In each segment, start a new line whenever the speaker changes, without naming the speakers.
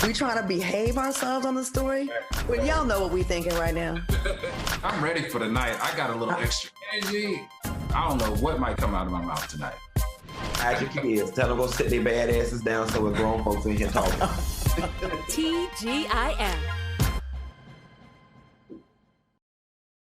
We trying to behave ourselves on the story? Well, y'all know what we thinking right now.
I'm ready for the night. I got a little extra energy. I don't know what might come out of my mouth tonight.
Hide your kids. Tell them go sit their bad asses down so we're grown folks in here talking.
TGIF.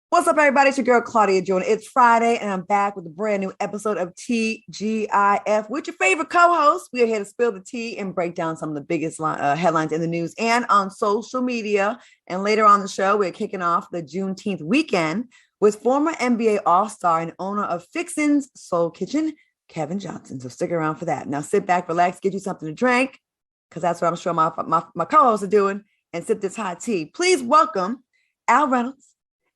What's up, everybody? It's your girl, Claudia Jordan. It's Friday, and I'm back with a brand new episode of TGIF with your favorite co-host. We are here to spill the tea and break down some of the biggest headlines in the news and on social media. And later on the show, we're kicking off the Juneteenth weekend with former NBA All-Star and owner of Fixin's Soul Kitchen, Kevin Johnson. So stick around for that. Now sit back, relax, get you something to drink, because that's what I'm sure my co-hosts are doing, and sip this hot tea. Please welcome Al Reynolds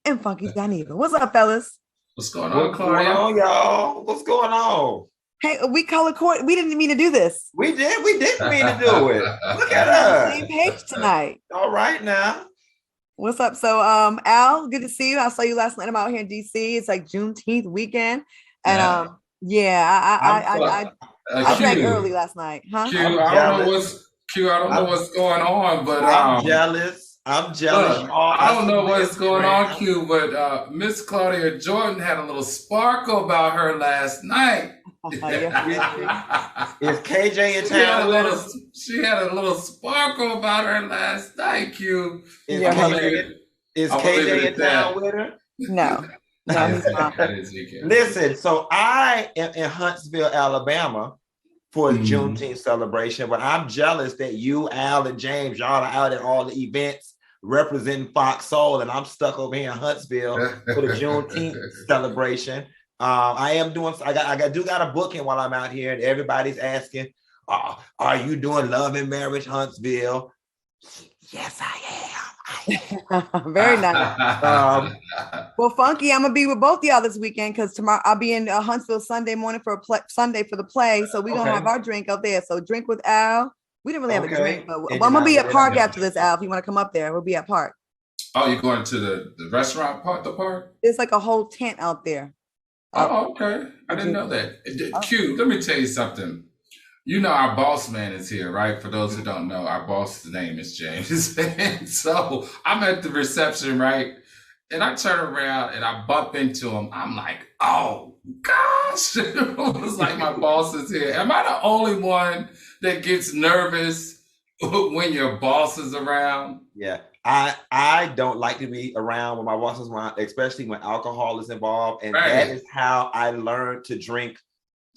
and Funky Dineva. What's up, fellas?
What's going on,
What's going on, y'all? What's going on?
Hey, we color court. We didn't mean to do this.
We didn't mean to do it. Look at us.
Same page tonight.
All right now.
What's up? So, Al, good to see you. I saw you last night. I'm out here in DC. It's like Juneteenth weekend, and I drank early last night. Huh?
Q, I don't know what's going on, but
I'm jealous. I'm jealous.
Look, I don't know what's going on, Q, but Miss Claudia Jordan had a little sparkle about her last night.
Is KJ in town?
She had a little sparkle about her last night, Q.
Is KJ in town with her?
No, he's not.
Listen, so I am in Huntsville, Alabama for a Juneteenth celebration, but I'm jealous that you, Al, and James, y'all are out at all the events representing FOXSOUL, and I'm stuck over here in Huntsville for the Juneteenth celebration. I do got a booking while I'm out here, and everybody's asking, are you doing Love and Marriage Huntsville? Yes, I am.
Very nice. Well, Funky, I'm gonna be with both of y'all this weekend because tomorrow I'll be in Huntsville Sunday morning for Sunday for the play. So we're gonna have our drink up there. So drink with Al. We didn't really have a drink, but I'm gonna be at Park after this, Al. If you want to come up there, we'll be at Park.
Oh, you're going to the restaurant part, the park?
There's like a whole tent out there.
Oh, okay. I didn't know that. Q, let me tell you something. You know our boss man is here, right? For those who don't know, our boss's name is James. And so I'm at the reception, right? And I turn around and I bump into him. I'm like, oh, gosh. It was like my boss is here. Am I the only one that gets nervous when your boss is around?
Yeah. I don't like to be around when my boss is around, especially when alcohol is involved. And that is how I learned to drink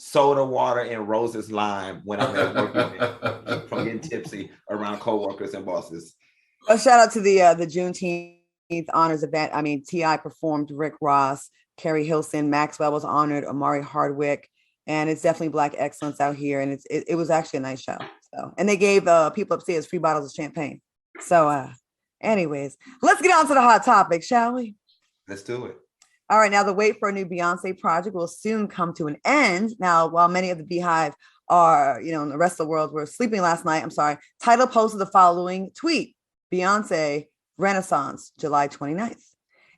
soda water and Rose's lime when I'm at work from getting tipsy around coworkers and bosses.
A shout out to the Juneteenth honors event. I mean, T.I. performed, Rick Ross, Carrie Hilson, Maxwell was honored, Amari Hardwick, and it's definitely Black excellence out here. And it was actually a nice show. So, and they gave people upstairs free bottles of champagne. So, anyways, let's get on to the hot topic, shall we?
Let's do it.
All right, now the wait for a new Beyonce project will soon come to an end. Now, while many of the Beehive are, in the rest of the world were sleeping last night, Tidal posted the following tweet: Beyonce Renaissance, July 29th.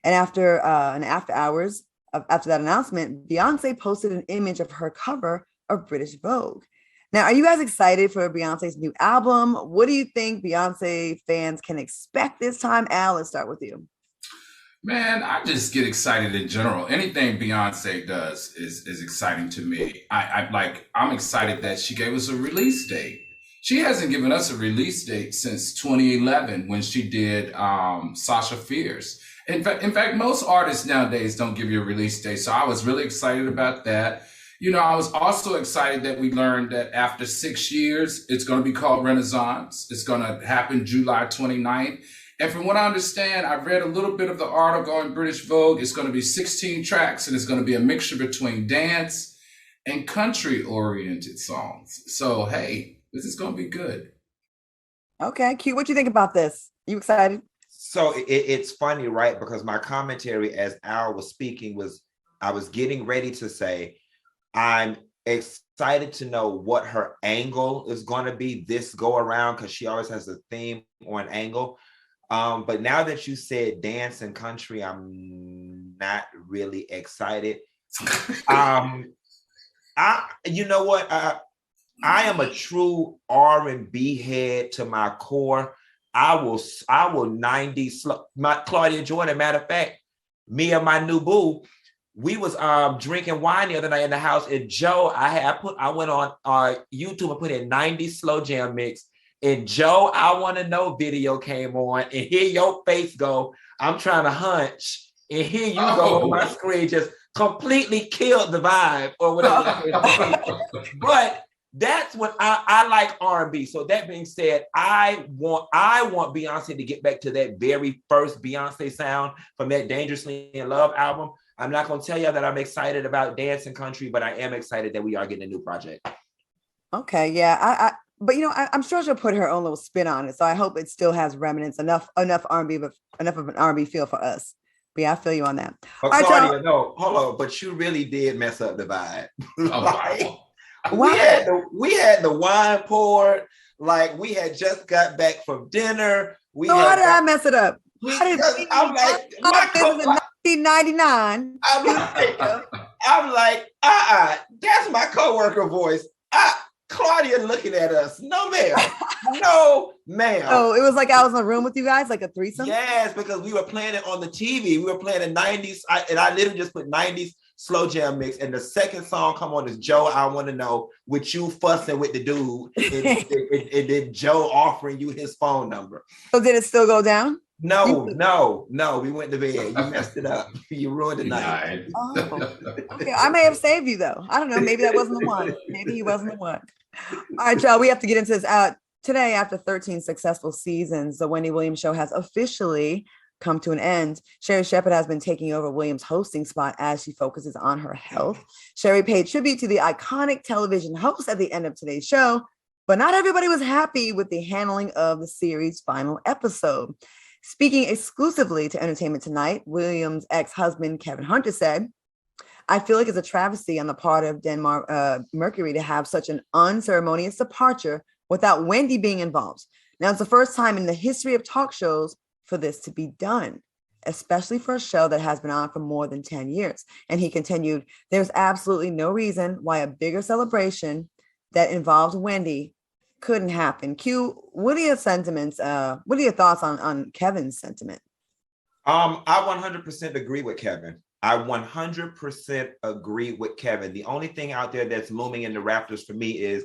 And after hours after that announcement, Beyonce posted an image of her cover of British Vogue. Now, are you guys excited for Beyonce's new album? What do you think Beyonce fans can expect this time? Al, let's start with you.
Man, I just get excited in general. Anything Beyonce does is exciting to me. I'm excited that she gave us a release date. She hasn't given us a release date since 2011 when she did Sasha Fierce. In fact, most artists nowadays don't give you a release date. So I was really excited about that. I was also excited that we learned that after 6 years, it's going to be called Renaissance. It's going to happen July 29th. And from what I understand, I've read a little bit of the article in British Vogue. It's going to be 16 tracks, and it's going to be a mixture between dance and country-oriented songs. So, hey, this is going to be good.
Okay, Q, what you think about this? You excited?
So it's funny, right? Because my commentary as Al was speaking was, I was getting ready to say, I'm excited to know what her angle is going to be this go around, because she always has a theme or an angle. But now that you said dance and country, I'm not really excited. You know what? I am a true R&B head to my core. I will 90s slow. My Claudia Jordan, matter of fact, me and my new boo, we was drinking wine the other night in the house. And Joe, I went on YouTube and put in 90s slow jam mix. And Joe, I Want to Know video came on, and here your face go. I'm trying to hunch, and here you go on my screen, just completely killed the vibe or whatever. But that's what I like R&B. So that being said, I want Beyonce to get back to that very first Beyonce sound from that Dangerously in Love album. I'm not going to tell you that I'm excited about dance and country, but I am excited that we are getting a new project.
Okay, yeah, but I'm sure she'll put her own little spin on it. So I hope it still has remnants, enough R&B, but enough of an R&B feel for us. But yeah, I feel you on that.
But Claudia, no, hold on, but you really did mess up the vibe. We had the wine poured, like we had just got back from dinner.
How did I mess it up? I'm like, this is 1999.
I'm like, that's my coworker voice. Claudia looking at us. No, ma'am. No, ma'am.
Oh, it was like I was in a room with you guys, like a threesome?
Yes, because we were playing it on the TV. We were playing the 90s. I literally just put 90s slow jam mix. And the second song come on is Joe, I Want to Know, with you fussing with the dude. And then Joe offering you his phone number.
So did it still go down?
No. We went to bed. You messed it up. You ruined the night.
Oh, okay. I may have saved you though. I don't know. Maybe that wasn't the one. Maybe he wasn't the one. All right, y'all. We have to get into this. Today, after 13 successful seasons, the Wendy Williams show has officially come to an end. Sherri Shepherd has been taking over Williams' hosting spot as she focuses on her health. Sherri paid tribute to the iconic television host at the end of today's show, but not everybody was happy with the handling of the series' final episode. Speaking exclusively to Entertainment Tonight, Williams' ex-husband, Kevin Hunter, said, I feel like it's a travesty on the part of Denmark Mercury to have such an unceremonious departure without Wendy being involved. Now, it's the first time in the history of talk shows for this to be done, especially for a show that has been on for more than 10 years. And he continued, there's absolutely no reason why a bigger celebration that involves Wendy couldn't happen. Q, what are your sentiments? What are your thoughts on Kevin's sentiment?
I 100% agree with Kevin. I 100% agree with Kevin. The only thing out there that's looming in the Raptors for me is,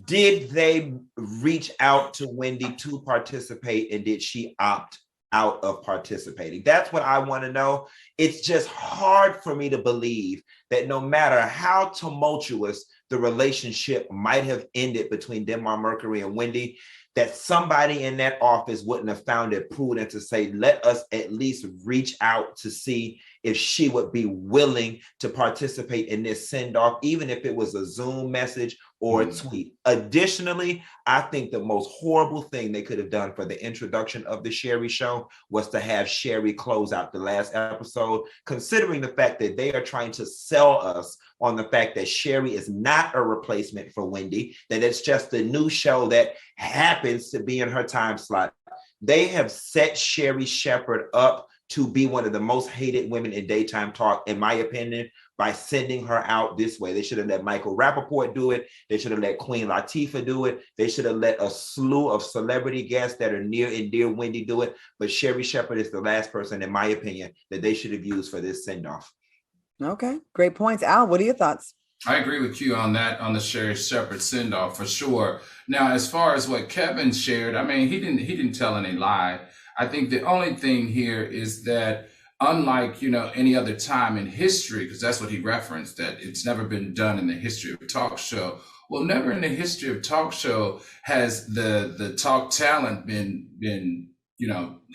did they reach out to Wendy to participate, and did she opt out of participating? That's what I want to know. It's just hard for me to believe that no matter how tumultuous the relationship might have ended between Denmark Mercury and Wendy, that somebody in that office wouldn't have found it prudent to say, let us at least reach out to see if she would be willing to participate in this send-off, even if it was a Zoom message or a tweet. Additionally, I think the most horrible thing they could have done for the introduction of the Sherri show was to have Sherri close out the last episode, considering the fact that they are trying to sell us on the fact that Sherri is not a replacement for Wendy, that it's just a new show that happens to be in her time slot. They have set Sherri Shepherd up to be one of the most hated women in daytime talk, in my opinion, by sending her out this way. They should have let Michael Rappaport do it. They should have let Queen Latifah do it. They should have let a slew of celebrity guests that are near and dear Wendy do it. But Sherri Shepherd is the last person, in my opinion, that they should have used for this send-off. Okay,
great points. Al, what are your thoughts?
I agree with you on that, on the Sherri Shepherd send-off for sure. Now, as far as what Kevin shared, I mean, he didn't tell any lie. I think the only thing here is that, unlike, any other time in history, because that's what he referenced, that it's never been done in the history of a talk show. Well, never in the history of talk show has the talk talent been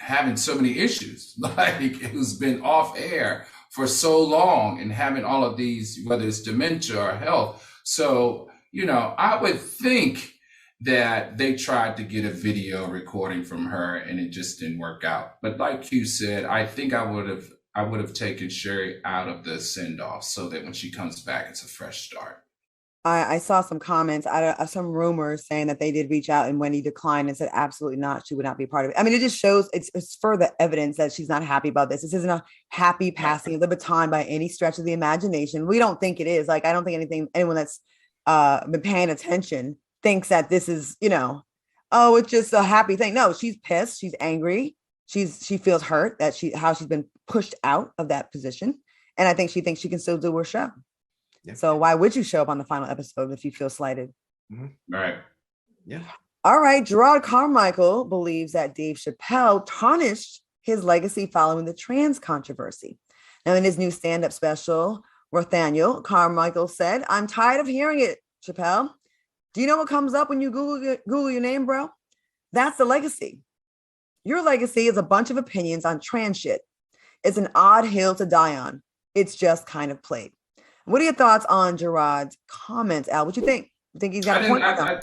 having so many issues, like who's been off air for so long and having all of these, whether it's dementia or health. So, I would think that they tried to get a video recording from her and it just didn't work out. But like you said, I think I would have taken Sherri out of the send-off so that when she comes back, it's a fresh start.
I saw some comments, some rumors saying that they did reach out and Wendy declined and said, absolutely not, she would not be part of it. I mean, it just shows it's further evidence that she's not happy about this. This isn't a happy passing of the baton by any stretch of the imagination. We don't think it is. Like, I don't think anyone that's been paying attention thinks that this is, oh, it's just a happy thing. No, she's pissed. She's angry. She feels hurt that how she's been pushed out of that position. And I think she thinks she can still do her show. Yeah. So why would you show up on the final episode if you feel slighted?
Mm-hmm. Right.
Yeah.
All right. Jerrod Carmichael believes that Dave Chappelle tarnished his legacy following the trans controversy. Now, in his new stand-up special, Nathaniel Carmichael said, "I'm tired of hearing it, Chappelle. Do you know what comes up when you Google your name, bro? That's the legacy. Your legacy is a bunch of opinions on trans shit. It's an odd hill to die on. It's just kind of played." What are your thoughts on Jerrod's comments, Al? What you think? You think he's got a point?
I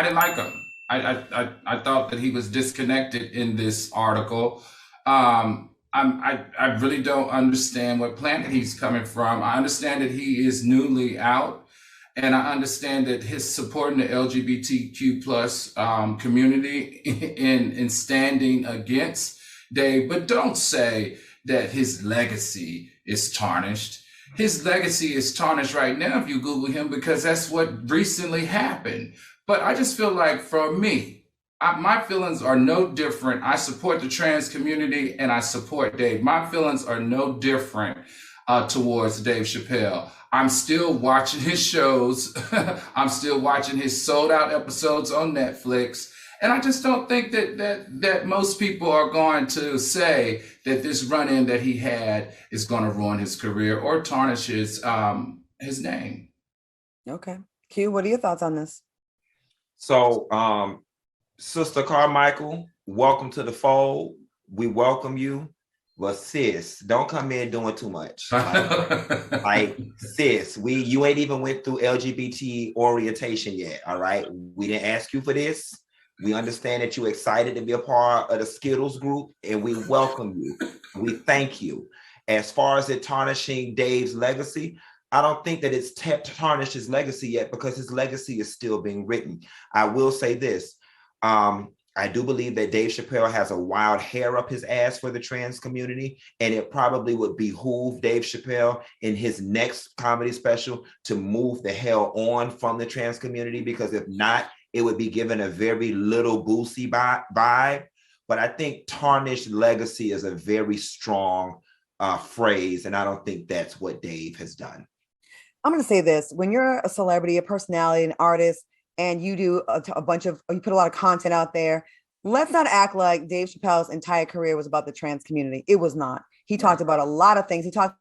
didn't like him. I thought that he was disconnected in this article. I really don't understand what planet he's coming from. I understand that he is newly out, and I understand that his supporting the LGBTQ plus community in standing against Dave, but don't say that his legacy is tarnished. His legacy is tarnished right now if you Google him, because that's what recently happened. But I just feel like, for me, my feelings are no different. I support the trans community and I support Dave. My feelings are no different towards Dave Chappelle. I'm still watching his shows. I'm still watching his sold out episodes on Netflix. And I just don't think that most people are going to say that this run-in that he had is going to ruin his career or tarnish his name.
Okay. Q, what are your thoughts on this?
So, Sister Carmichael, welcome to the fold. We welcome you. But sis, don't come in doing too much. Like sis, you ain't even went through LGBT orientation yet, all right? We didn't ask you for this. We understand that you're excited to be a part of the Skittles group, and we welcome you. We thank you. As far as it tarnishing Dave's legacy, I don't think that it's tarnished his legacy yet, because his legacy is still being written. I will say this. I do believe that Dave Chappelle has a wild hair up his ass for the trans community, and it probably would behoove Dave Chappelle in his next comedy special to move the hell on from the trans community, because if not, it would be given a very little Boosie vibe. But I think tarnished legacy is a very strong phrase, and I don't think that's what Dave has done.
I'm going to say this. When you're a celebrity, a personality, an artist, and you do you put a lot of content out there, let's not act like Dave Chappelle's entire career was about the trans community. It was not. He talked about a lot of things. He talked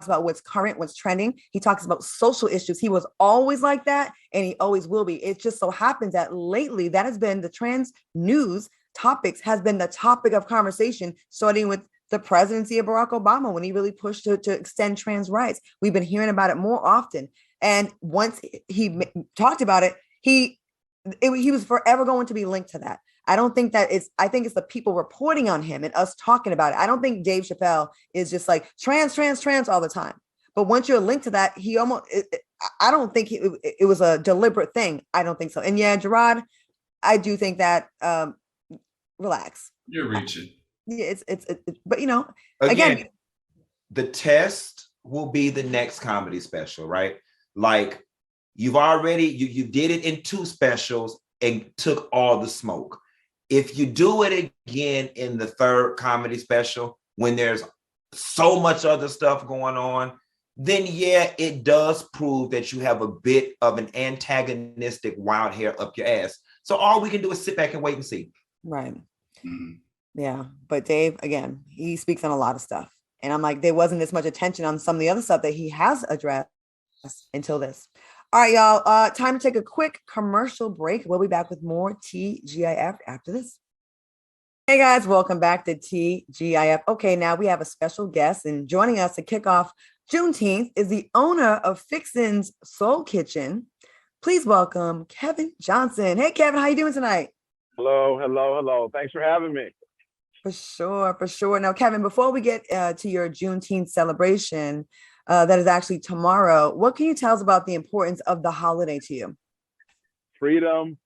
about what's current, what's trending. He talks about social issues. He was always like that, and he always will be. It just so happens that lately that has been the trans news topics has been the topic of conversation, starting with the presidency of Barack Obama, when he really pushed to extend trans rights. We've been hearing about it more often. And once he talked about it, he was forever going to be linked to that. I don't think that I think it's the people reporting on him and us talking about it. I don't think Dave Chappelle is just like trans all the time. But once you're linked to that, I don't think it was a deliberate thing. I don't think so. And yeah, Jerrod, I do think that, relax.
You're reaching.
Yeah, it's but
again, the test will be the next comedy special, right? Like you did it in 2 specials and took all the smoke. If you do it again in the 3rd comedy special, when there's so much other stuff going on, then yeah, it does prove that you have a bit of an antagonistic wild hair up your ass. So all we can do is sit back and wait and see.
Right. Mm-hmm. Yeah. But Dave, again, he speaks on a lot of stuff. And I'm like, there wasn't as much attention on some of the other stuff that he has addressed until this. All right, y'all. Time to take a quick commercial break. We'll be back with more TGIF after this. Hey guys, welcome back to TGIF. Okay, now we have a special guest, and joining us to kick off Juneteenth is the owner of Fixin's Soul Kitchen. Please welcome Kevin Johnson. Hey Kevin, how you doing tonight?
Hello. Thanks for having me.
For sure. Now, Kevin, before we get to your Juneteenth celebration, that is actually tomorrow, what can you tell us about the importance of the holiday to you?
Freedom.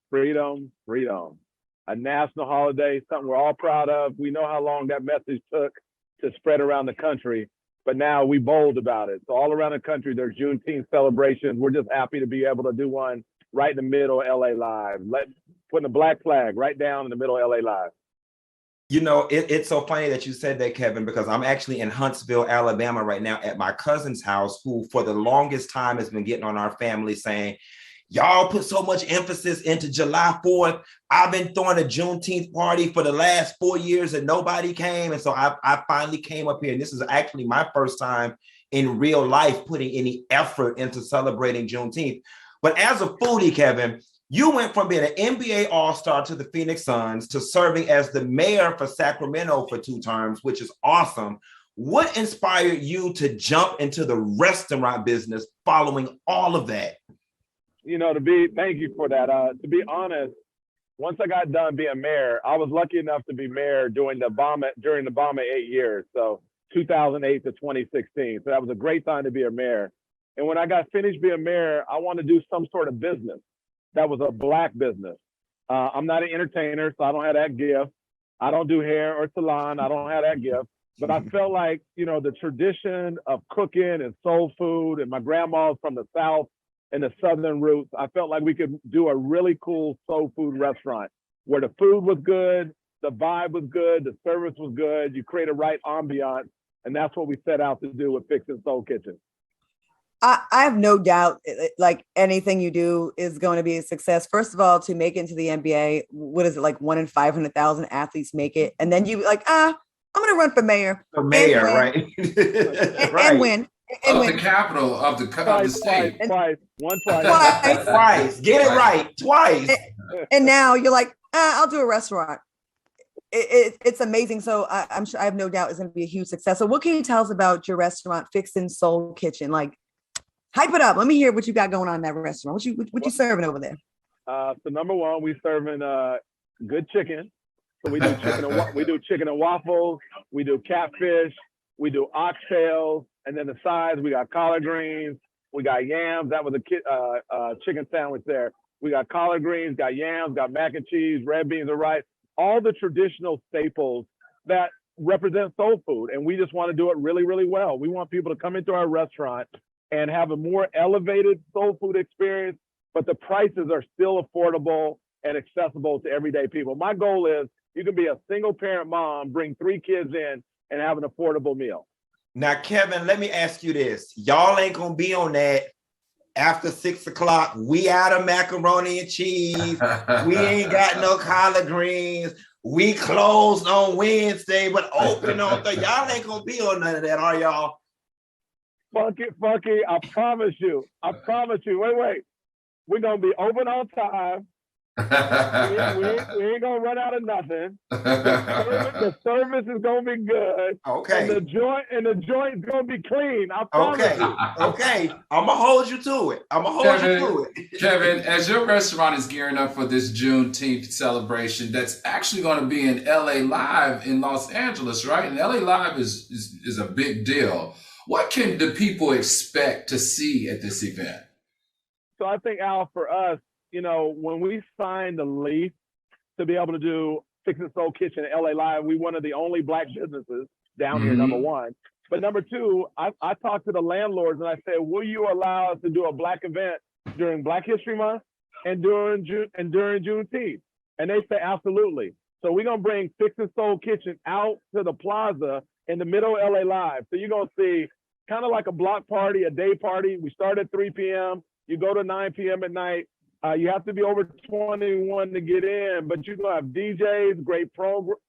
A national holiday, something we're all proud of. We know how long that message took to spread around the country. but now we bold about it. So all around the country, there's Juneteenth celebrations. We're just happy to be able to do one right in the middle of LA Live, putting a black flag right down in the middle of LA Live.
You know, it's so funny that you said that, Kevin, because I'm actually in Huntsville, Alabama right now at my cousin's house, who for the longest time has been getting on our family saying, y'all put so much emphasis into July 4th. I've been throwing a Juneteenth party for the last 4 years and nobody came. And so I finally came up here. And this is actually my first time in real life putting any effort into celebrating Juneteenth. But as a foodie, Kevin, you went from being an NBA All-Star to the Phoenix Suns to serving as the mayor for Sacramento for 2 terms, which is awesome. What inspired you to jump into the restaurant business following all of that?
You know, thank you for that. To be honest, once I got done being mayor, I was lucky enough to be mayor during the Obama 8 years. So 2008 to 2016. So that was a great time to be a mayor. And when I got finished being mayor, I wanted to do some sort of business that was a Black business. I'm not an entertainer, so I don't have that gift. I don't do hair or salon. I don't have that gift. But I felt like, you know, the tradition of cooking and soul food, and my grandma's from the South and the Southern roots, I felt like we could do a really cool soul food restaurant where the food was good, the vibe was good, the service was good, you create a right ambiance. And that's what we set out to do with Fixin' Soul Kitchen.
I have no doubt, like anything you do is going to be a success. First of all, to make it into the NBA, what is it, like 1 in 500,000 athletes make it? And then you like, I'm going to run for mayor.
For mayor, right?
And win. And
win. The capital of the state.
Twice.
Twice. Get it right. Twice.
And now you're like, I'll do a restaurant. It's amazing. So I'm sure, I have no doubt it's going to be a huge success. So what can you tell us about your restaurant, Fixin' Soul Kitchen? Like, hype it up. Let me hear what you got going on in that restaurant. What you serving over there?
So number one, we serving good chicken. So we do chicken and waffles. We do catfish. We do oxtails. And then the sides, we got collard greens. We got yams. That was a chicken sandwich there. We got collard greens, got yams, got mac and cheese, red beans and rice. All the traditional staples that represent soul food. And we just want to do it really, really well. We want people to come into our restaurant and have a more elevated soul food experience, but the prices are still affordable and accessible to everyday people. My goal is you can be a single parent mom, bring 3 kids in and have an affordable meal.
Now, Kevin, let me ask you this. Y'all ain't gonna be on that after 6 o'clock. We out of macaroni and cheese. We ain't got no collard greens. We closed on Wednesday, but open on Thursday. Y'all ain't gonna be on none of that, are y'all?
Funky, I promise you. Wait. We're going to be open on time. we ain't going to run out of nothing. The service is going to be good.
Okay.
And the joint's going to be clean. I promise you.
Okay. I'm going to hold you to it.
Kevin, as your restaurant is gearing up for this Juneteenth celebration, that's actually going to be in LA Live in Los Angeles, right? And LA Live is a big deal. What can the people expect to see at this event?
So I think, Al, for us, you know, when we signed the lease to be able to do Fixin' Soul Kitchen at LA Live, we one of the only Black businesses down here, number one. But number two, I talked to the landlords and I said, will you allow us to do a Black event during Black History Month and during Juneteenth? And they say, absolutely. So we're going to bring Fixin' Soul Kitchen out to the plaza in the middle of LA Live. So you're going to see kind of like a block party, a day party. We start at 3 p.m. You go to 9 p.m. at night. You have to be over 21 to get in, but you're going to have DJs, great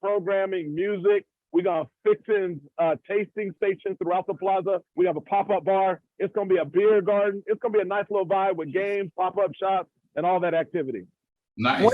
programming, music. We're going to Fixin' tasting stations throughout the plaza. We have a pop-up bar. It's going to be a beer garden. It's going to be a nice little vibe with games, pop-up shops, and all that activity.
Nice.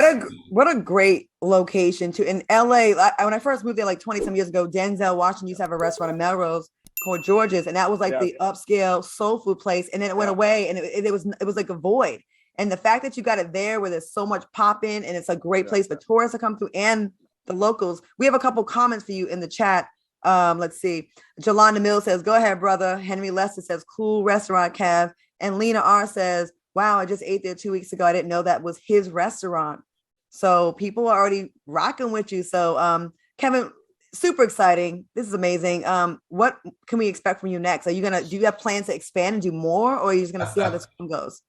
What a great location too. In LA, when I first moved there like 20 some years ago, Denzel Washington used to have a restaurant in Melrose called George's, and that was like the upscale soul food place. And then it went away, and it was like a void. And the fact that you got it there where there's so much pop-in, and it's a great place for tourists to come through and the locals. We have a couple comments for you in the chat. Let's see. Jolanda Mills says, "Go ahead, brother." Henry Lester says, "Cool restaurant, Kev." And Lena R says, "Wow, I just ate there 2 weeks ago. I didn't know that was his restaurant." So people are already rocking with you. So Kevin, super exciting. This is amazing. What can we expect from you next? Do you have plans to expand and do more, or are you just gonna see how this one goes?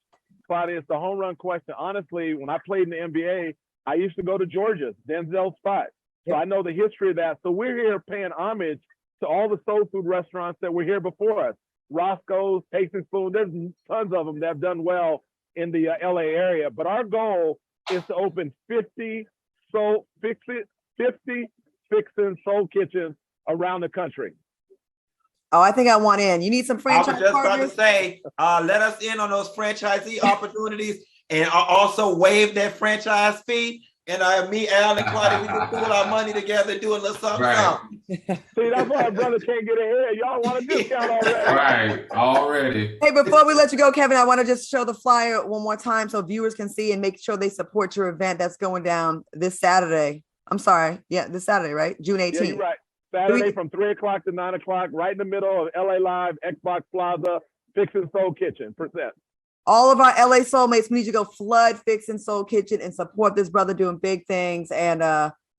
Claudia, it's the home run question. Honestly, when I played in the NBA, I used to go to Georgia, Denzel's spot. So I know the history of that. So we're here paying homage to all the soul food restaurants that were here before us. Roscoe's, Tasting Spoon, there's tons of them that have done well in the LA area. But our goal is to open 50 fixin' soul kitchens around the country.
Oh, I think I want in. You need some franchise
I was just
partners?
about to say, let us in on those franchisee opportunities, and also waive that franchise fee. And me, Al, and Claudia, we can pool our money together, do a little something.
Right.
See, that's why our brother can't get ahead. Y'all want a discount already.
Right, already.
Hey, before we let you go, Kevin, I want to just show the flyer one more time so viewers can see and make sure they support your event that's going down this Saturday. I'm sorry. Yeah, this Saturday, right? June 18th.
Yeah, you're right. Saturday from 3 o'clock to 9 o'clock, right in the middle of LA Live, Xbox Plaza, Fixin' Soul Kitchen, percent.
All of our LA soulmates, we need you to go flood Fixin' Soul Kitchen and support this brother doing big things. And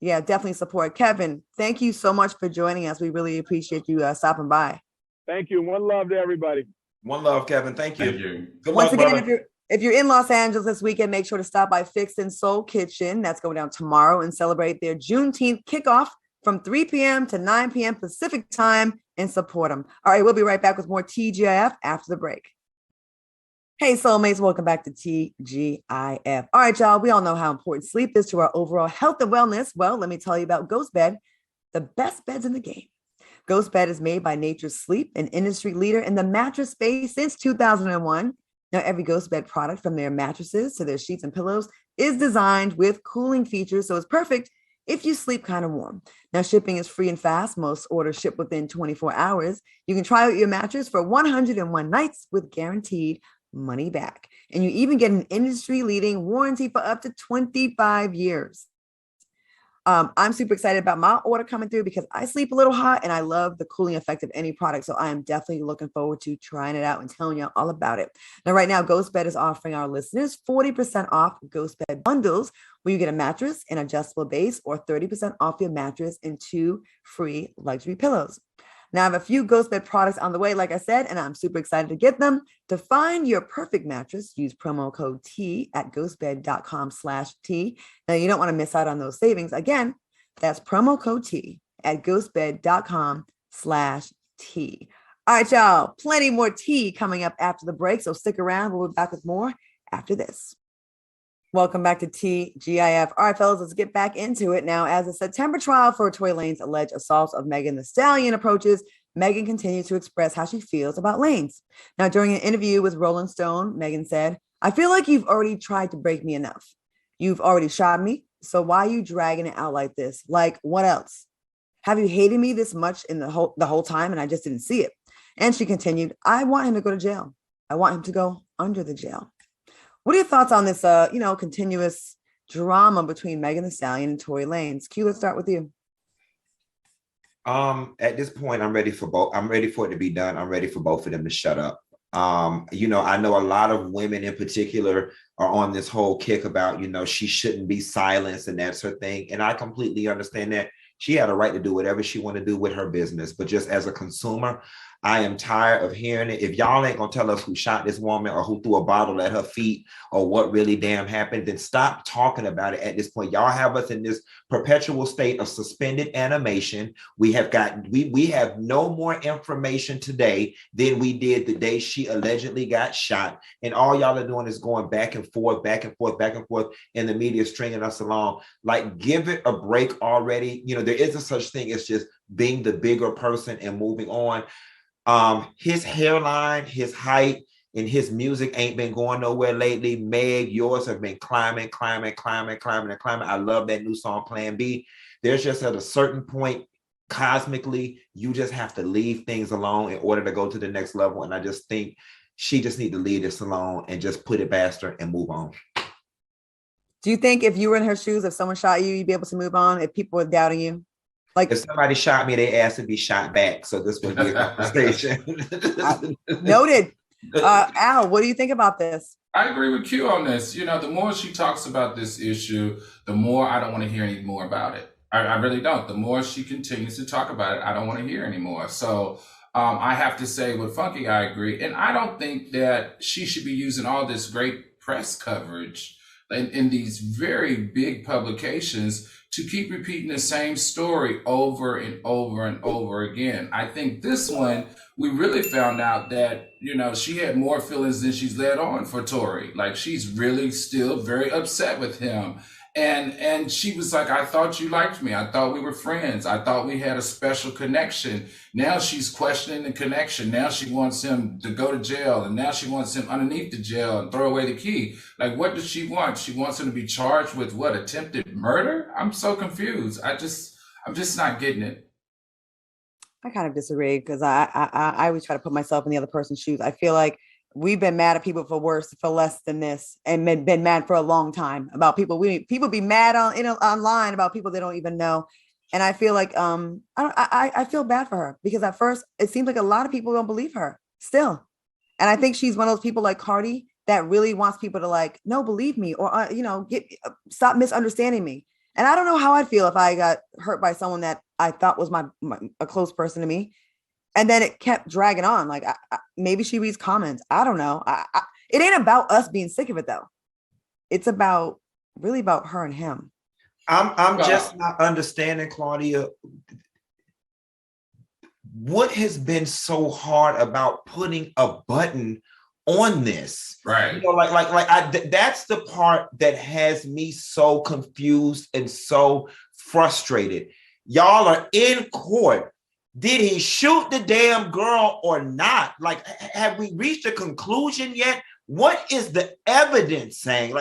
yeah, definitely support. Kevin, thank you so much for joining us. We really appreciate you stopping by.
Thank you. One love to everybody.
One love, Kevin. Thank you.
Thank you.
Good
Once
luck,
again,
brother.
if you're in Los Angeles this weekend, make sure to stop by Fixin' Soul Kitchen. That's going down tomorrow, and celebrate their Juneteenth kickoff from 3 p.m. to 9 p.m. Pacific time and support them. All right, we'll be right back with more TGIF after the break. Hey, soulmates, welcome back to TGIF. All right, y'all, we all know how important sleep is to our overall health and wellness. Well, let me tell you about Ghostbed, the best beds in the game. Ghostbed is made by Nature's Sleep, an industry leader in the mattress space since 2001. Now, every Ghostbed product, from their mattresses to their sheets and pillows, is designed with cooling features, so it's perfect if you sleep kind of warm. Now, shipping is free and fast. Most orders ship within 24 hours. You can try out your mattress for 101 nights with guaranteed money back. And you even get an industry-leading warranty for up to 25 years. I'm super excited about my order coming through because I sleep a little hot and I love the cooling effect of any product. So I am definitely looking forward to trying it out and telling you all about it. Now, right now, Ghostbed is offering our listeners 40% off Ghostbed Bundles, where you get a mattress, an adjustable base, or 30% off your mattress and 2 free luxury pillows. Now, I have a few Ghostbed products on the way, like I said, and I'm super excited to get them. To find your perfect mattress, use promo code T at ghostbed.com/T. Now, you don't want to miss out on those savings. Again, that's promo code T at ghostbed.com/T. All right, y'all, plenty more tea coming up after the break, so stick around. We'll be back with more after this. Welcome back to TGIF. All right, fellas, let's get back into it now. As the September trial for Tory Lanez alleged assault of Megan Thee Stallion approaches, Megan continues to express how she feels about Lanez. Now, during an interview with Rolling Stone, Megan said, "I feel like you've already tried to break me enough. You've already shot me, so why are you dragging it out like this? Like, what else? Have you hated me this much in the whole time and I just didn't see it?" And she continued, "I want him to go to jail. I want him to go under the jail." What are your thoughts on this, continuous drama between Megan Thee Stallion and Tory Lanez? Q, let's start with you.
At this point, I'm ready for both. I'm ready for it to be done. I'm ready for both of them to shut up. I know a lot of women in particular are on this whole kick about, she shouldn't be silenced and that's her thing. And I completely understand that. She had a right to do whatever she want to do with her business. But just as a consumer, I am tired of hearing it. If y'all ain't gonna tell us who shot this woman or who threw a bottle at her feet or what really damn happened, then stop talking about it at this point. Y'all have us in this perpetual state of suspended animation. We have no more information today than we did the day she allegedly got shot. And all y'all are doing is going back and forth, back and forth, back and forth, and the media stringing us along. Like, give it a break already. There isn't such thing as just being the bigger person and moving on. His hairline, his height, and his music ain't been going nowhere lately. Meg, yours have been climbing. I love that new song, Plan B. There's just at a certain point, cosmically, you just have to leave things alone in order to go to the next level. And I just think she just need to leave this alone and just put it past her and move on.
Do you think if you were in her shoes, if someone shot you, you'd be able to move on if people were doubting you? Like,
if somebody shot me, they asked to be shot back. So this would be a conversation.
Noted. Al, what do you think about this?
I agree with Q on this. The more she talks about this issue, the more I don't want to hear any more about it. I really don't. The more she continues to talk about it, I don't want to hear anymore. So I have to say with Funky, I agree. And I don't think that she should be using all this great press coverage in these very big publications to keep repeating the same story over and over and over again. I think this one, we really found out that, she had more feelings than she's let on for Tory. Like, she's really still very upset with him. And she was like, I thought you liked me. I thought we were friends. I thought we had a special connection. Now she's questioning the connection. Now she wants him to go to jail. And now she wants him underneath the jail and throw away the key. Like, what does she want? She wants him to be charged with what? Attempted murder? I'm so confused. I'm just not getting it.
I kind of disagree because I always try to put myself in the other person's shoes. I feel like we've been mad at people for worse, for less than this, and been mad for a long time about people. People be mad online about people they don't even know, and I feel like I feel bad for her because at first it seems like a lot of people don't believe her still, and I think she's one of those people like Cardi that really wants people to like, no, believe me, or stop misunderstanding me. And I don't know how I'd feel if I got hurt by someone that I thought was a close person to me. And then it kept dragging on. Like maybe she reads comments. I don't know. It ain't about us being sick of it though. It's really about her and him.
I'm just not understanding, Claudia. What has been so hard about putting a button on this?
Right.
That's the part that has me so confused and so frustrated. Y'all are in court. Did he shoot the damn girl or not? Like, have we reached a conclusion yet? What is the evidence saying?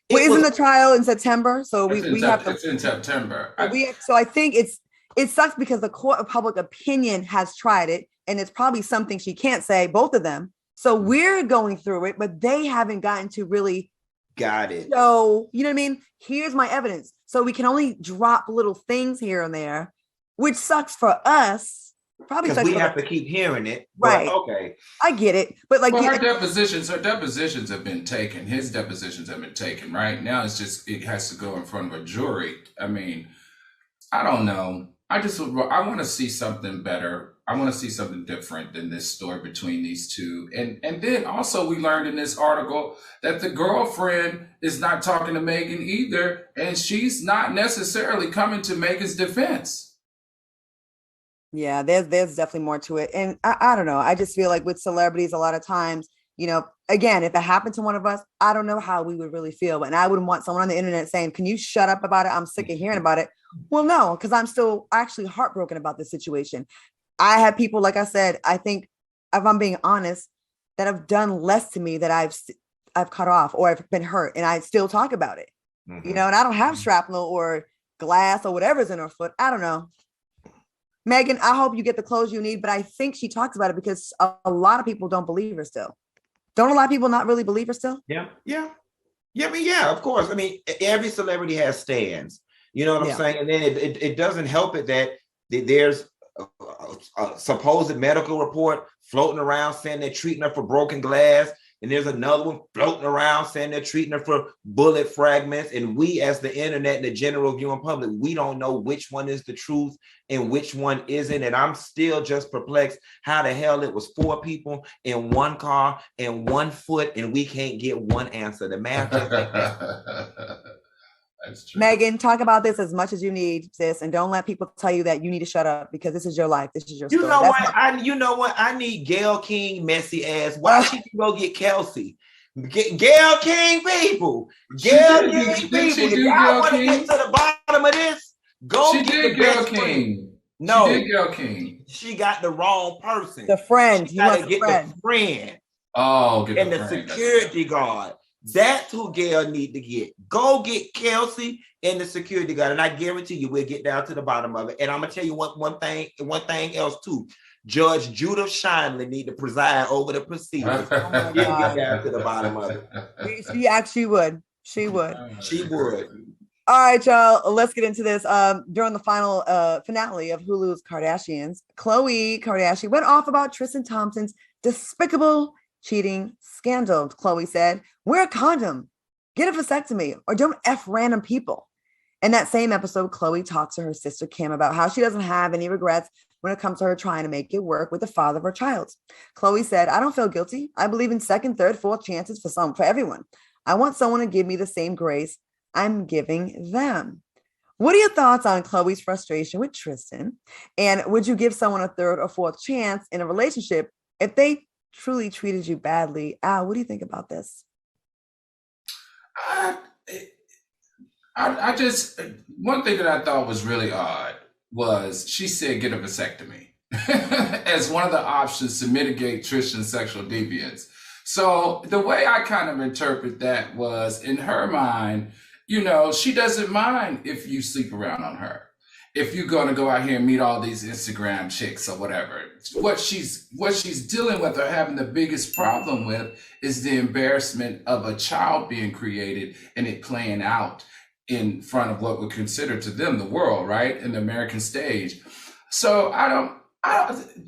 Isn't the trial in September? So it's
in September.
So I think it sucks because the court of public opinion has tried it, and it's probably something she can't say, both of them. So we're going through it, but they haven't gotten to really
got it.
So, you know what I mean? Here's my evidence. So we can only drop little things here and there, which sucks for us. Probably
because we have to keep hearing it.
Right.
Okay.
I get it. But
her depositions have been taken. His depositions have been taken. Right now, it has to go in front of a jury. I mean, I don't know. I want to see something better. I want to see something different than this story between these two. And then also we learned in this article that the girlfriend is not talking to Megan either, and she's not necessarily coming to Megan's defense.
Yeah, there's definitely more to it. And I don't know. I just feel like with celebrities, a lot of times, again, if it happened to one of us, I don't know how we would really feel. And I wouldn't want someone on the internet saying, can you shut up about it? I'm sick of hearing about it. Well, no, because I'm still actually heartbroken about this situation. I have people, like I said, I think if I'm being honest, that have done less to me that I've cut off or I've been hurt, and I still talk about it, and I don't have shrapnel or glass or whatever's in her foot. I don't know. Megan, I hope you get the clothes you need, but I think she talks about it because a lot of people don't believe her still. Don't a lot of people not really believe her still?
Yeah. I mean, yeah, of course. I mean, every celebrity has stands. You know what I'm saying? And then it doesn't help it that there's a supposed medical report floating around saying they're treating her for broken glass, and there's another one floating around saying they're treating her for bullet fragments. And we, as the internet and the general viewing public, we don't know which one is the truth and which one isn't. And I'm still just perplexed how the hell it was 4 people in one car and 1 foot, and we can't get one answer. The math just like that.
That's true.
Megan, talk about this as much as you need, sis, and don't let people tell you that you need to shut up because this is your life. This is your story.
You know what? I need Gayle King messy ass. Why she can go get Kelsey? Gayle King people. Gayle King people. If y'all want to get to the bottom of this, go get the Gayle King. No,
she did Gayle King.
She got the wrong person.
The friend.
You gotta get the friend.
Oh,
get the security guard. That's who Gayle need to get. Go get Kelsey and the security guard, and I guarantee you we'll get down to the bottom of it. And I'm gonna tell you one thing else too. Judge Judith Shinley need to preside over the proceedings. Get down to the bottom of it.
She actually would. She would.
She would.
All right, y'all. Let's get into this. During the final finale of Hulu's Kardashians, Khloe Kardashian went off about Tristan Thompson's despicable cheating scandal. Khloe said, wear a condom, get a vasectomy, or don't F random people. In that same episode, Chloe talks to her sister Kim about how she doesn't have any regrets when it comes to her trying to make it work with the father of her child. Chloe said, I don't feel guilty. I believe in second, third, fourth chances for everyone. I want someone to give me the same grace I'm giving them. What are your thoughts on Chloe's frustration with Tristan? And would you give someone a third or fourth chance in a relationship if they truly treated you badly? Al, what do you think about this?
I just, one thing that I thought was really odd was she said get a vasectomy as one of the options to mitigate Tristan's sexual deviance. So the way I kind of interpret that was, in her mind, she doesn't mind if you sleep around on her. If you're going to go out here and meet all these Instagram chicks or whatever, what she's dealing with or having the biggest problem with is the embarrassment of a child being created and it playing out in front of what we consider to them the world, right? In the American stage. So I don't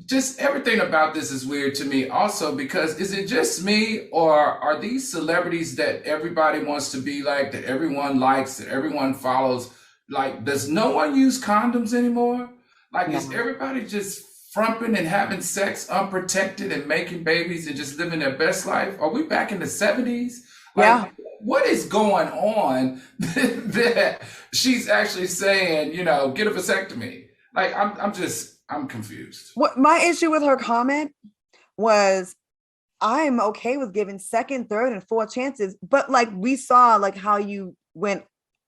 just everything about this is weird to me also, because is it just me, or are these celebrities that everybody wants to be like, that everyone likes, that everyone follows, like, does no one use condoms anymore? Like, is everybody just frumping and having sex unprotected and making babies and just living their best life? Are we back in the 70s? Like, what is going on that she's actually saying, get a vasectomy? Like, I'm confused.
What my issue with her comment was, I'm okay with giving second, third, and fourth chances, but like we saw, like how you went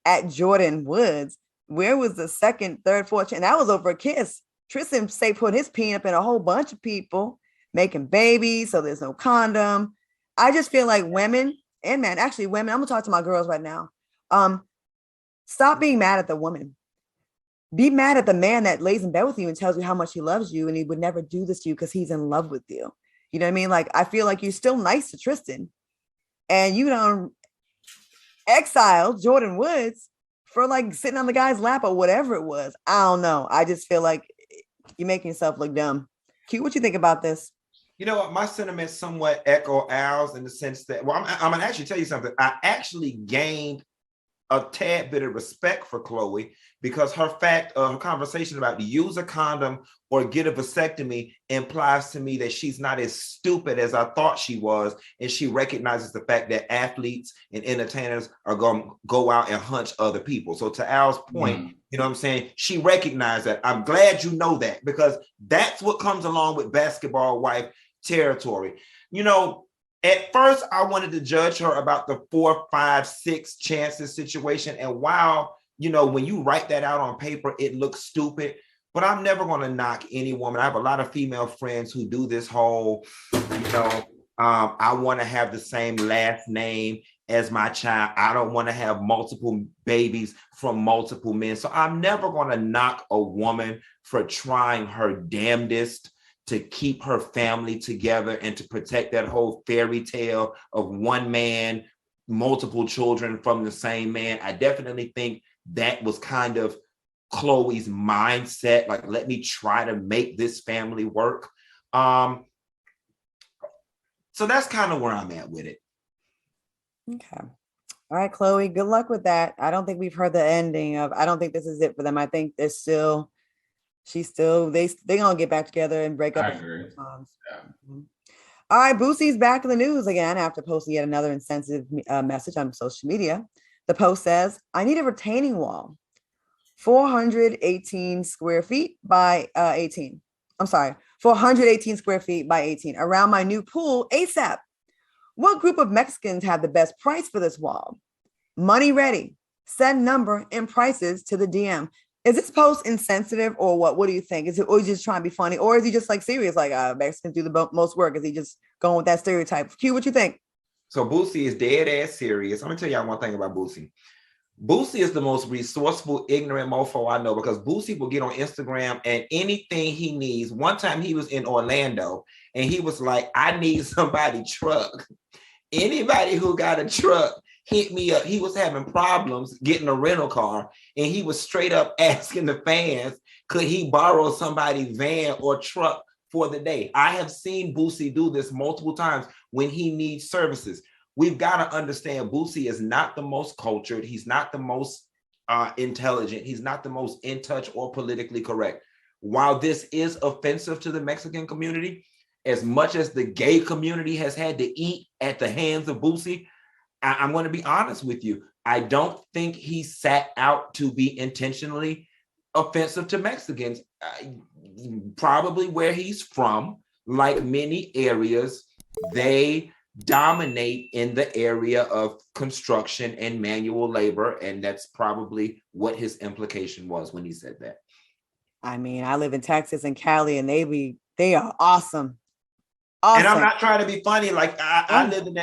at Jordyn Woods. Where was the second, third, fourth chance? That was over a kiss. Tristan say put his peen up in a whole bunch of people making babies, so there's no condom. I just feel like women and men, actually women, I'm gonna talk to my girls right now. Stop being mad at the woman. Be mad at the man that lays in bed with you and tells you how much he loves you and he would never do this to you because he's in love with you. You know what I mean? Like, I feel like you're still nice to Tristan and you don't exile Jordyn Woods for like sitting on the guy's lap or whatever it was. I don't know. I just feel like you're making yourself look dumb. Q, what you think about this?
You know what? My sentiments somewhat echo Al's in the sense that, well, I'm going to actually tell you something. I actually gained a tad bit of respect for Chloe because her conversation about to use a condom or get a vasectomy implies to me that she's not as stupid as I thought she was. And she recognizes the fact that athletes and entertainers are going to go out and hunch other people. So to Al's point, you know what I'm saying? She recognized that. I'm glad you know that, because that's what comes along with basketball wife territory. At first, I wanted to judge her about the 4, 5, 6 chances situation. And while, when you write that out on paper, it looks stupid, but I'm never going to knock any woman. I have a lot of female friends who do this whole, I want to have the same last name as my child. I don't want to have multiple babies from multiple men. So I'm never going to knock a woman for trying her damnedest to keep her family together and to protect that whole fairy tale of one man, multiple children from the same man. I definitely think that was kind of Chloe's mindset. Like, let me try to make this family work. So that's kind of where I'm at with it.
Okay. All right, Chloe, good luck with that. I don't think we've heard the ending of, I don't think this is it for them. I think they're still, they gonna get back together and break up.
I agree.
Yeah. All right, Boosie's back in the news again after posting yet another insensitive message on social media. The post says, I need a retaining wall, 418 square feet by 18. I'm sorry, 418 square feet by 18 around my new pool ASAP. What group of Mexicans have the best price for this wall? Money ready. Send number and prices to the DM. Is this post insensitive or what? What do you think? Is it, or is he just trying to be funny, or is he just like serious? Like Mexicans do the most work. Is he just going with that stereotype? Q, what you think?
So Boosie is dead ass serious. I'm gonna tell y'all one thing about Boosie. Boosie is the most resourceful, ignorant mofo I know, because Boosie will get on Instagram and anything he needs. One time he was in Orlando and he was like, I need somebody truck. Anybody who got a truck, hit me up. He was having problems getting a rental car, and he was straight up asking the fans, could he borrow somebody's van or truck for the day? I have seen Boosie do this multiple times when he needs services. We've got to understand Boosie is not the most cultured. He's not the most intelligent. He's not the most in touch or politically correct. While this is offensive to the Mexican community, as much as the gay community has had to eat at the hands of Boosie, I'm going to be honest with you. I don't think he sat out to be intentionally offensive to Mexicans. Probably where he's from, like many areas, they dominate in the area of construction and manual labor, and that's probably what his implication was when he said that.
I mean, I live in Texas and Cali, and they are awesome. Awesome.
And I'm not trying to be funny. Like I live in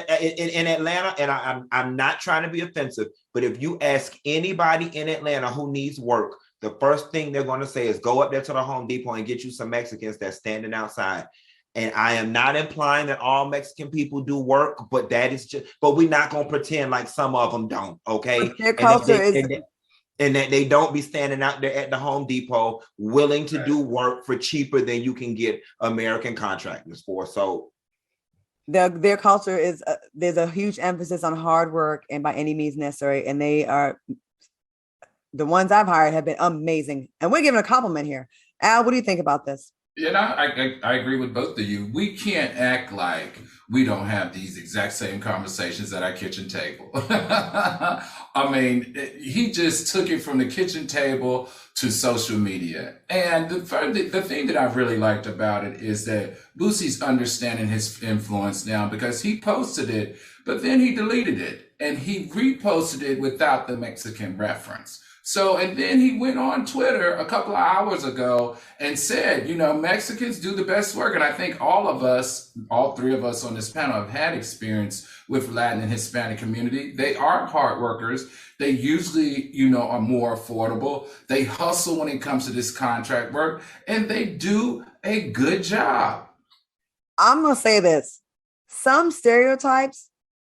Atlanta, and I'm not trying to be offensive. But if you ask anybody in Atlanta who needs work, the first thing they're going to say is go up there to the Home Depot and get you some Mexicans that's standing outside. And I am not implying that all Mexican people do work, but that is just. But we're not going to pretend like some of them don't. Okay,
their culture
and that they don't be standing out there at the Home Depot willing to do work for cheaper than you can get American contractors for. So
their culture is there's a huge emphasis on hard work and by any means necessary. And they are the ones I've hired have been amazing. And we're giving a compliment here. Al, what do you think about this?
Yeah, I agree with both of you. We can't act like we don't have these exact same conversations at our kitchen table. I mean, he just took it from the kitchen table to social media. And the thing that I've really liked about it is that Boosie's understanding his influence now, because he posted it, but then he deleted it and he reposted it without the Mexican reference. So, and then he went on Twitter a couple of hours ago and said, you know, Mexicans do the best work. And I think all of us, all three of us on this panel have had experience with Latin and Hispanic community. They are hard workers. They usually, you know, are more affordable. They hustle when it comes to this contract work, and they do a good job.
I'm going to say this. Some stereotypes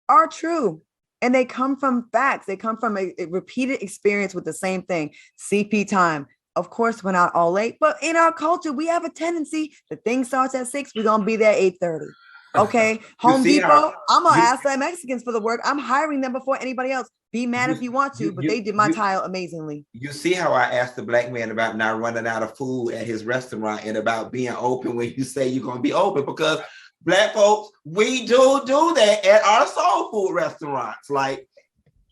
are true. And they come from facts. They come from a repeated experience with the same thing. CP time. Of course, we're not all late, but in our culture, we have a tendency, the thing starts at 6, we're going to be there 8:30. Okay. Home Depot, I'm going to ask the Mexicans for the work. I'm hiring them before anybody else. Be mad if you want to, but they did my tile amazingly. You
see how I asked the black man about not running out of food at his restaurant and about being open when you say you're going to be open, because Black folks, we do that at our soul food restaurants. Like,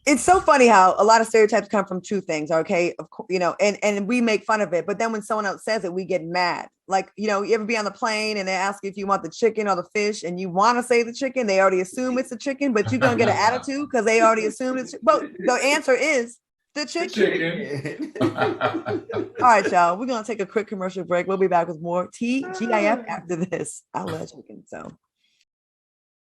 it's so funny how a lot of stereotypes come from true things. Okay, of course, you know, and we make fun of it, but then when someone else says it, we get mad. Like, you know, you ever be on the plane and they ask you if you want the chicken or the fish, and you want to say the chicken, they already assume it's the chicken, but you're gonna get an attitude because they already assumed it's. But the answer is the chicken. All right, y'all. We're gonna take a quick commercial break. We'll be back with more TGIF after this. I'll let you know.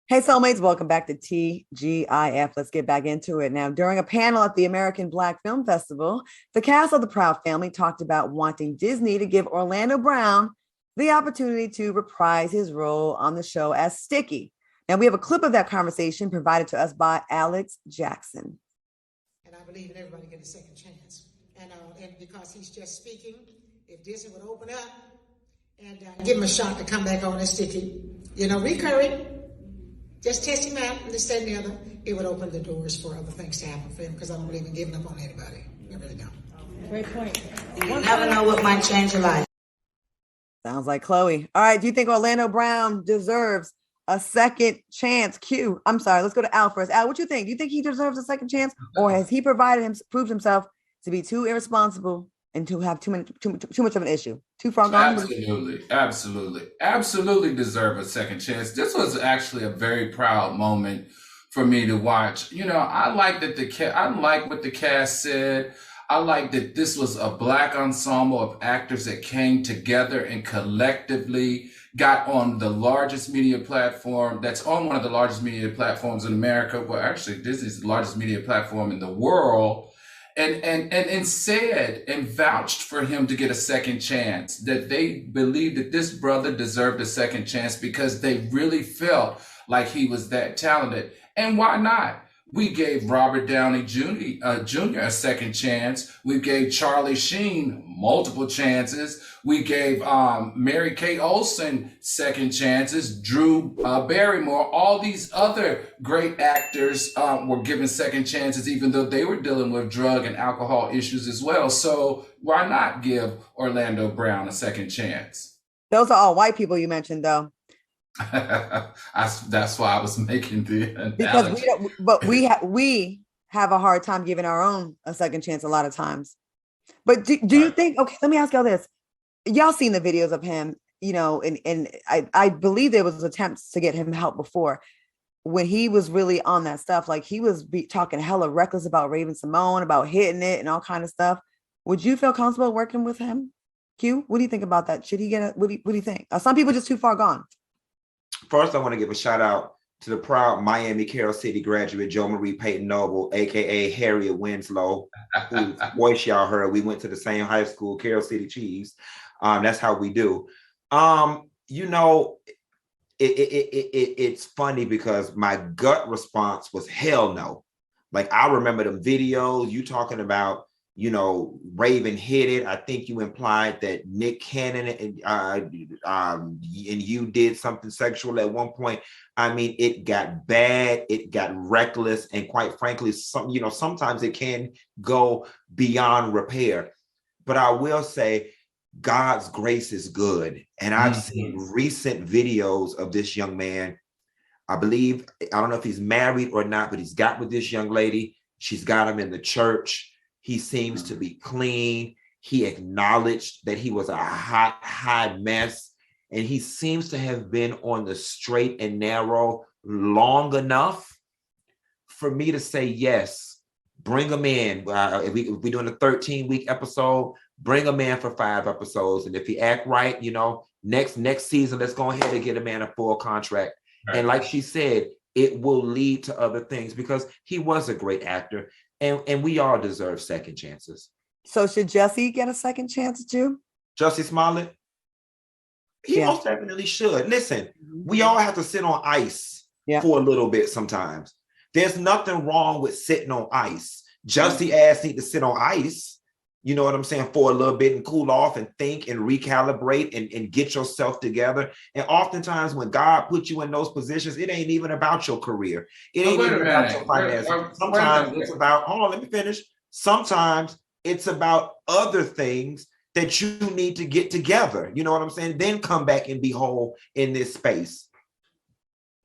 Hey, soulmates, welcome back to TGIF. Let's get back into it. Now, during a panel at the American Black Film Festival, the cast of The Proud Family talked about wanting Disney to give Orlando Brown the opportunity to reprise his role on the show as Sticky. Now, we have a clip of that conversation provided to us by Alex Jackson.
And I believe in everybody get a second chance. And because he's just speaking, if Disney would open up and give him a shot to come back on as Sticky, you know, recurring. Just test him out and this, that, and the other. It would open the doors for other things to happen for him, because I don't believe in giving up on anybody. I really don't.
Great point.
You never know what might change your life.
Sounds like Chloe. All right. Do you think Orlando Brown deserves a second chance? Q. I'm sorry. Let's go to Al first. Al, what do you think? Do you think he deserves a second chance, or has he proved himself to be too irresponsible and to have too much of an issue? Too far gone?
Absolutely deserve a second chance. This was actually a very proud moment for me to watch. You know, I like that I like what the cast said. I like that this was a Black ensemble of actors that came together and collectively got on the largest media platform. That's on one of the largest media platforms in America. Well, actually, Disney's the largest media platform in the world. And said and vouched for him to get a second chance, that they believed that this brother deserved a second chance because they really felt like he was that talented. And why not? We gave Robert Downey Jr. A second chance. We gave Charlie Sheen multiple chances. We gave Mary Kay Olsen second chances. Drew Barrymore. All these other great actors were given second chances, even though they were dealing with drug and alcohol issues as well. So why not give Orlando Brown a second chance?
Those are all white people you mentioned, though.
That's why I was making the analogy.
Because we have a hard time giving our own a second chance a lot of times. But do you think, okay, let me ask y'all this. Y'all seen the videos of him, you know, and I believe there was attempts to get him help before when he was really on that stuff. Like he was talking hella reckless about Raven-Symoné, about hitting it and all kind of stuff. Would you feel comfortable working with him? Q, what do you think about that? Should he get what do you think? Are some people just too far gone?
First, I want to give a shout out to the proud Miami Carroll City graduate, Joe Marie Peyton Noble, aka Harriet Winslow, whose voice y'all heard. We went to the same high school, Carroll City Chiefs. That's how we do. You know, it's funny because my gut response was hell no. Like I remember them videos you talking about. You know, Raven hit it. I think you implied that Nick Cannon and you did something sexual at one point. I mean, it got bad, it got reckless, and quite frankly, sometimes it can go beyond repair. But I will say, God's grace is good, and I've seen recent videos of this young man. I believe, I don't know if he's married or not, but he's got with this young lady. She's got him in the church. He seems to be clean. He acknowledged that he was a hot mess. And he seems to have been on the straight and narrow long enough for me to say, yes, bring him in. If we're doing a 13-week episode, bring him in for 5 episodes. And if he act right, you know, next season, let's go ahead and get him in a full contract. Right. And like she said, it will lead to other things because he was a great actor. And we all deserve second chances.
So should Jussie get a second chance, Jew?
Jussie Smollett? He most definitely should. Listen, we all have to sit on ice for a little bit sometimes. There's nothing wrong with sitting on ice. Jussie ass need to sit on ice, you know what I'm saying, for a little bit and cool off and think and recalibrate and get yourself together. And oftentimes when God puts you in those positions, it ain't even about your career. It ain't even about your finances. Sometimes it's about, hold on, let me finish. Sometimes it's about other things that you need to get together. You know what I'm saying? Then come back and be whole in this space.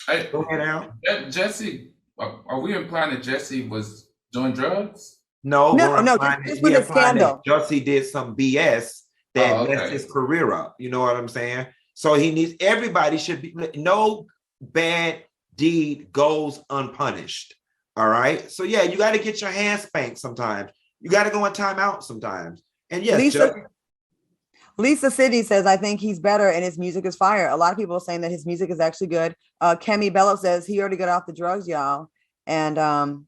Go ahead, Al.
Jussie, are we implying that Jussie was doing drugs?
No.
This was a scandal.
Jussie did some BS that messed his career up. You know what I'm saying? So everybody should be, no bad deed goes unpunished. All right. So yeah, you got to get your hands spanked sometimes. You got to go in timeout sometimes. And yes,
Lisa Sidney says, I think he's better and his music is fire. A lot of people are saying that his music is actually good. Kemi Bello says he already got off the drugs, y'all. And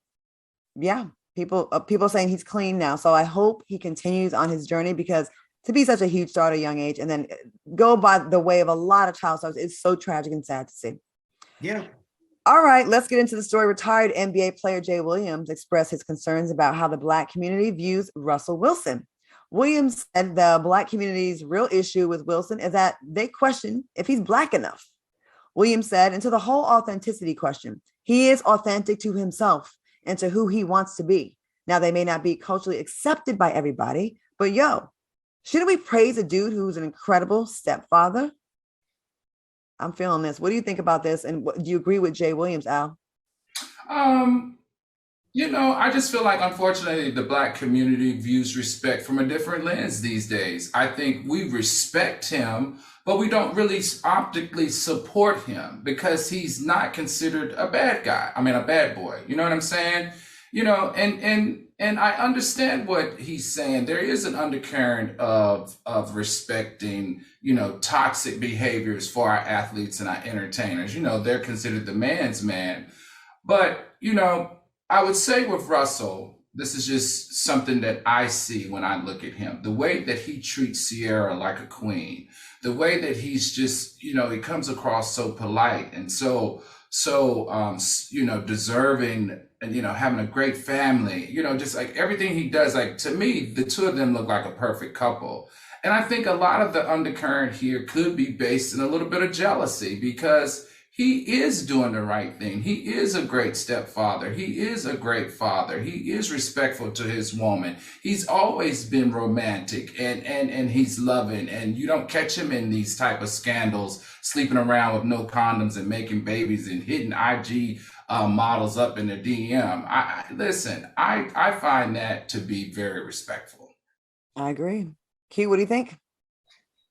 people saying he's clean now. So I hope he continues on his journey because to be such a huge star at a young age and then go by the way of a lot of child stars is so tragic and sad to see.
Yeah.
All right, let's get into the story. Retired NBA player Jay Williams expressed his concerns about how the Black community views Russell Wilson. Williams said the Black community's real issue with Wilson is that they question if he's Black enough. Williams said, and to the whole authenticity question, he is authentic to himself and to who he wants to be. Now, they may not be culturally accepted by everybody, but shouldn't we praise a dude who's an incredible stepfather? I'm feeling this. What do you think about this? And do you agree with Jay Williams, Al?
I just feel like, unfortunately, the Black community views respect from a different lens these days. I think we respect him, but we don't really optically support him because he's not considered a bad guy. I mean, a bad boy. You know what I'm saying? And I understand what he's saying. There is an undercurrent of respecting, toxic behaviors for our athletes and our entertainers. They're considered the man's man. But, I would say with Russell, this is just something that I see when I look at him. The way that he treats Sierra like a queen, the way that he's just, he comes across so polite and so so deserving, and having a great family, just like everything he does. Like, to me, the two of them look like a perfect couple. And I think a lot of the undercurrent here could be based in a little bit of jealousy, because he is doing the right thing. He is a great stepfather. He is a great father. He is respectful to his woman. He's always been romantic and he's loving. And you don't catch him in these type of scandals, sleeping around with no condoms and making babies and hitting IG models up in the DM. I find that to be very respectful.
I agree. Q, what do you think?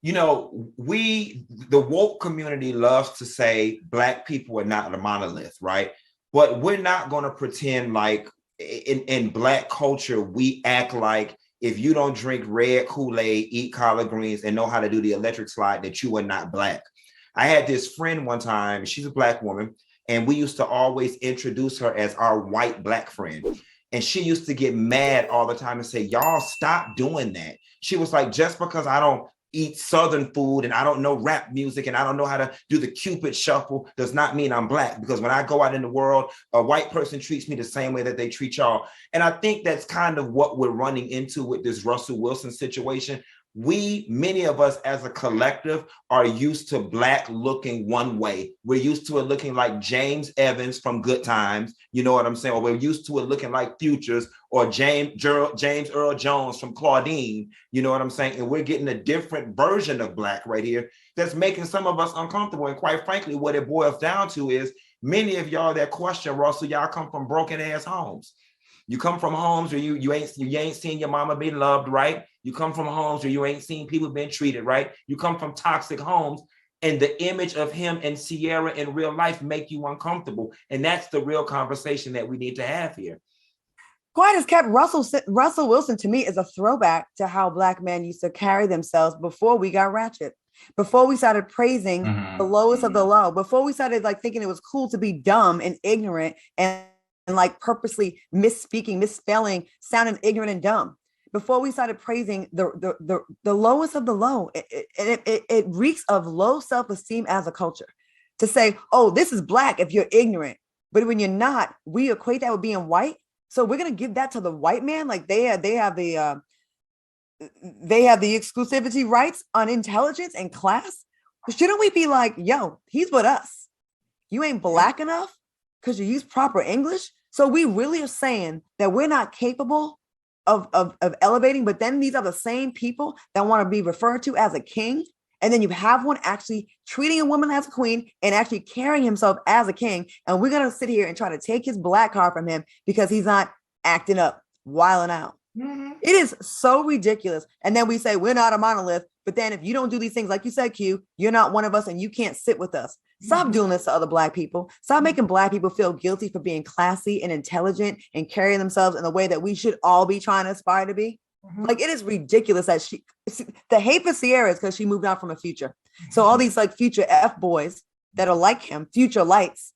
The woke community loves to say Black people are not a monolith, right? But we're not going to pretend like in Black culture, we act like if you don't drink red Kool-Aid, eat collard greens, and know how to do the electric slide, that you are not Black. I had this friend one time, she's a Black woman, and we used to always introduce her as our white Black friend. And she used to get mad all the time and say, y'all stop doing that. She was like, just because I don't eat Southern food and I don't know rap music and I don't know how to do the Cupid shuffle does not mean I'm Black, because when I go out in the world, a white person treats me the same way that they treat y'all. And I think that's kind of what we're running into with this Russell Wilson situation. Many of us as a collective are used to Black looking one way. We're used to it looking like James Evans from Good Times. You know what I'm saying? Or we're used to it looking like Futures or James Earl Jones from Claudine. You know what I'm saying? And we're getting a different version of Black right here that's making some of us uncomfortable. And quite frankly, what it boils down to is many of y'all that question Russell, y'all come from broken ass homes. You come from homes where you ain't seen your mama be loved, right? You come from homes where you ain't seen people being treated, right? You come from toxic homes, and the image of him and Sierra in real life make you uncomfortable. And that's the real conversation that we need to have here.
Quiet as kept, Russell Wilson to me is a throwback to how Black men used to carry themselves before we got ratchet, before we started praising the lowest of the low, before we started like thinking it was cool to be dumb and ignorant and like purposely misspeaking, misspelling, sounding ignorant and dumb. Before we started praising the lowest of the low, it reeks of low self-esteem as a culture. To say, oh, this is Black if you're ignorant, but when you're not, we equate that with being white. So we're gonna give that to the white man, like they have the exclusivity rights on intelligence and class. Shouldn't we be like, yo, he's with us? You ain't Black enough because you use proper English. So we really are saying that we're not capable of elevating, but then these are the same people that want to be referred to as a king. And then you have one actually treating a woman as a queen and actually carrying himself as a king. And we're going to sit here and try to take his Black card from him because he's not acting up, wilding out. Mm-hmm. It is so ridiculous. And then we say we're not a monolith. But then if you don't do these things, like you said, Q, you're not one of us and you can't sit with us. Stop doing this to other Black people. Stop making Black people feel guilty for being classy and intelligent and carrying themselves in the way that we should all be trying to aspire to be. Like, it is ridiculous that the hate for Sierra is because she moved on from a Future. So all these like Future F boys that are like him, Future lights,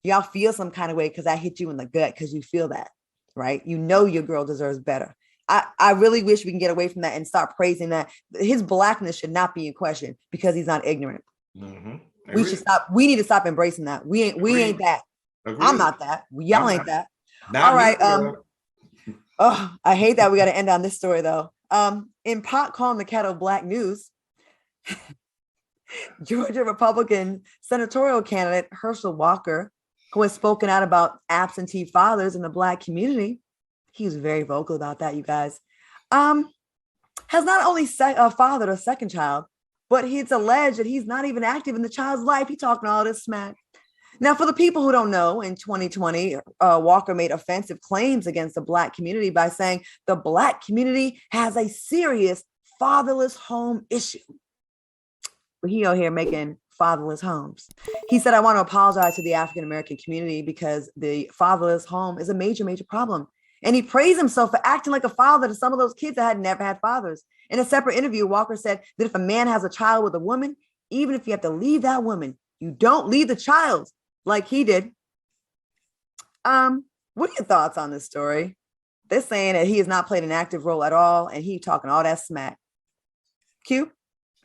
y'all feel some kind of way because I hit you in the gut because you feel that, right? You know your girl deserves better. I really wish we can get away from that and stop praising that. His Blackness should not be in question because he's not ignorant. We should stop. We need to stop embracing that. We ain't that. Agreed. I'm not that. Y'all ain't that. All right. Oh, I hate that we got to end on this story though. In pot calling the kettle black news, Georgia Republican senatorial candidate Herschel Walker, who has spoken out about absentee fathers in the Black community, he was very vocal about that, you guys, has not only fathered a second child, but it's alleged that he's not even active in the child's life. He's talking all this smack. Now, for the people who don't know, in 2020, Walker made offensive claims against the Black community by saying the Black community has a serious fatherless home issue. But he out here making fatherless homes. He said, I want to apologize to the African-American community because the fatherless home is a major, major problem. And he praised himself for acting like a father to some of those kids that had never had fathers. In a separate interview, Walker said that if a man has a child with a woman, even if you have to leave that woman, you don't leave the child like he did. What are your thoughts on this story? They're saying that he has not played an active role at all, and he talking all that smack. Q?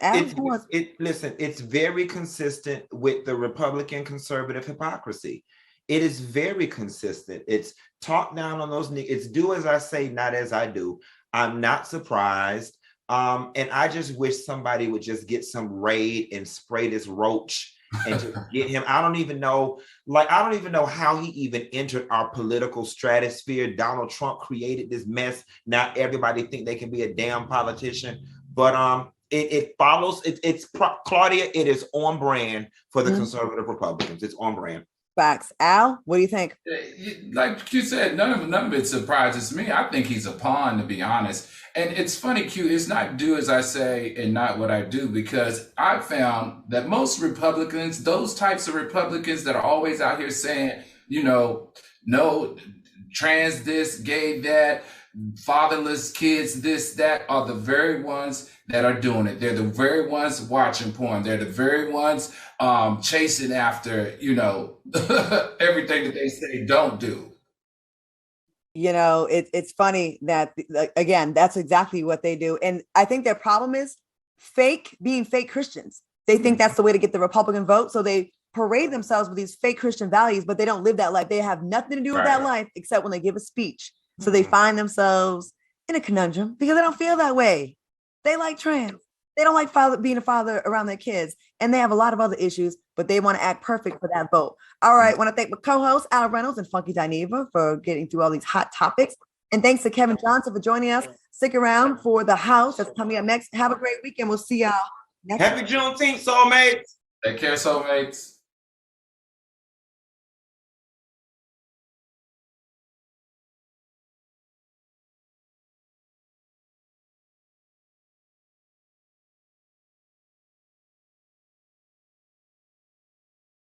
Listen, it's very consistent with the Republican conservative hypocrisy. It is very consistent. It's talk down on those niggas. It's do as I say, not as I do. I'm not surprised. And I just wish somebody would just get some Raid and spray this roach and just get him. I don't even know how he even entered our political stratosphere. Donald Trump created this mess. Now everybody think they can be a damn politician. But it follows. It's Claudia. It is on brand for the conservative Republicans. It's on brand.
Facts. Al, what do you think?
Like you said, none of it surprises me. I think he's a pawn, to be honest. And it's funny, Q, it's not do as I say and not what I do, because I found that most Republicans, those types of Republicans that are always out here saying, no, trans this, gay that, fatherless kids, this, that, are the very ones that are doing it. They're the very ones watching porn. They're the very ones chasing after, everything that they say don't do.
It's funny that, again, that's exactly what they do. And I think their problem is being fake Christians. They think that's the way to get the Republican vote. So they parade themselves with these fake Christian values, but they don't live that life. They have nothing to do with that life except when they give a speech. So they find themselves in a conundrum because they don't feel that way. They like trans. They don't like being a father around their kids. And they have a lot of other issues, but they want to act perfect for that vote. All right. I want to thank my co-hosts, Al Reynolds and Funky Dineva, for getting through all these hot topics. And thanks to Kevin Johnson for joining us. Stick around for The House that's coming up next. Have a great weekend. We'll see y'all next
Happy Juneteenth, soulmates.
Take care, soulmates.